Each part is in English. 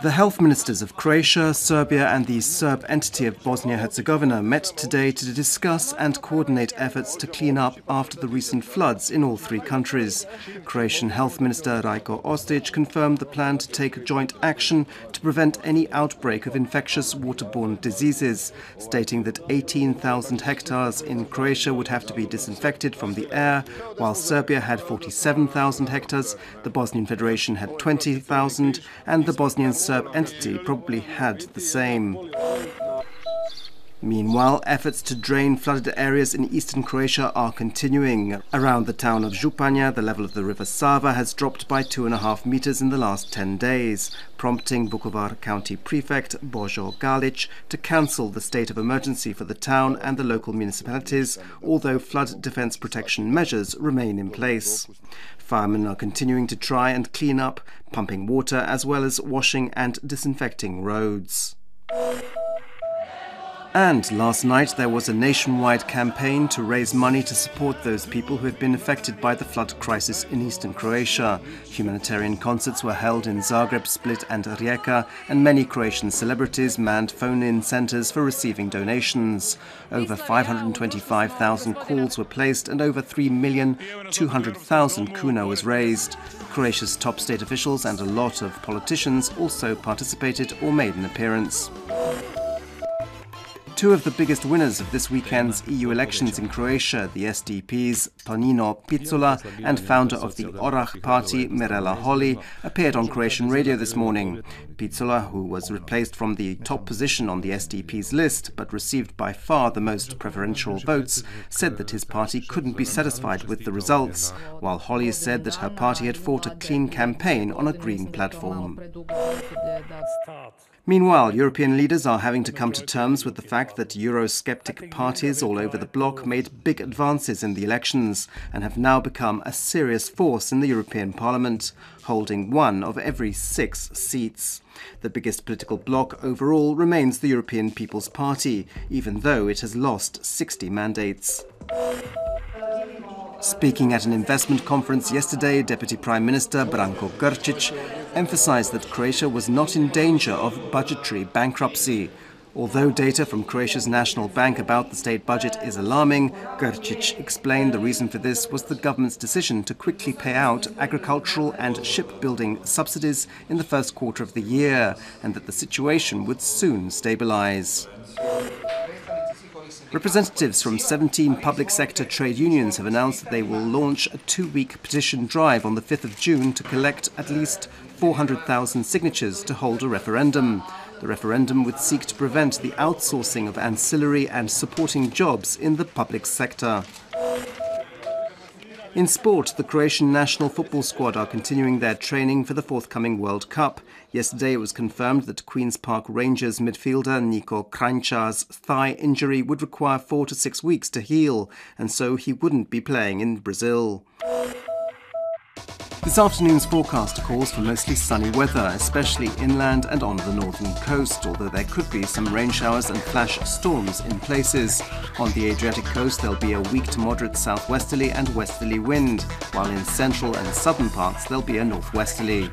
The health ministers of Croatia, Serbia and the Serb entity of Bosnia-Herzegovina met today to discuss and coordinate efforts to clean up after the recent floods in all three countries. Croatian Health Minister Rajko Ostojić confirmed the plan to take joint action to prevent any outbreak of infectious waterborne diseases, stating that 18,000 hectares in Croatia would have to be disinfected from the air, while Serbia had 47,000 hectares, the Bosnian Federation had 20,000 and the Bosnian Serb entity probably had the same. Meanwhile, efforts to drain flooded areas in eastern Croatia are continuing. Around the town of Županja, the level of the river Sava has dropped by 2.5 meters in the last 10 days, prompting Vukovar County Prefect Božo Galić to cancel the state of emergency for the town and the local municipalities, although flood defense protection measures remain in place. Firemen are continuing to try and clean up, pumping water as well as washing and disinfecting roads. And last night there was a nationwide campaign to raise money to support those people who have been affected by the flood crisis in eastern Croatia. Humanitarian concerts were held in Zagreb, Split and Rijeka, and many Croatian celebrities manned phone-in centres for receiving donations. Over 525,000 calls were placed and over 3,200,000 kuna was raised. Croatia's top state officials and a lot of politicians also participated or made an appearance. Two of the biggest winners of this weekend's EU elections in Croatia, the SDP's Tonino Picula and founder of the Orah party, Mirela Holy, appeared on Croatian radio this morning. Picula, who was replaced from the top position on the SDP's list but received by far the most preferential votes, said that his party couldn't be satisfied with the results, while Holy said that her party had fought a clean campaign on a green platform. Meanwhile, European leaders are having to come to terms with the fact that Eurosceptic parties all over the bloc made big advances in the elections and have now become a serious force in the European Parliament, holding 1 of every 6 seats. The biggest political bloc overall remains the European People's Party, even though it has lost 60 mandates. Speaking at an investment conference yesterday, Deputy Prime Minister Branko Grčić emphasized that Croatia was not in danger of budgetary bankruptcy. Although data from Croatia's National Bank about the state budget is alarming, Grčić explained the reason for this was the government's decision to quickly pay out agricultural and shipbuilding subsidies in the first quarter of the year, and that the situation would soon stabilize. Representatives from 17 public sector trade unions have announced that they will launch a 2-week petition drive on the 5th of June to collect at least 400,000 signatures to hold a referendum. The referendum would seek to prevent the outsourcing of ancillary and supporting jobs in the public sector. In sport, the Croatian national football squad are continuing their training for the forthcoming World Cup. Yesterday it was confirmed that Queen's Park Rangers midfielder Niko Kranjčar's thigh injury would require 4 to 6 weeks to heal, and so he wouldn't be playing in Brazil. This afternoon's forecast calls for mostly sunny weather, especially inland and on the northern coast, although there could be some rain showers and flash storms in places. On the Adriatic coast there'll be a weak to moderate southwesterly and westerly wind, while in central and southern parts there'll be a northwesterly.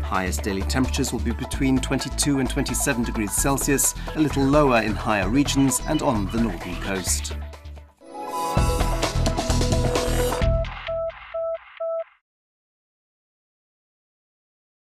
Highest daily temperatures will be between 22 and 27 degrees Celsius, a little lower in higher regions and on the northern coast.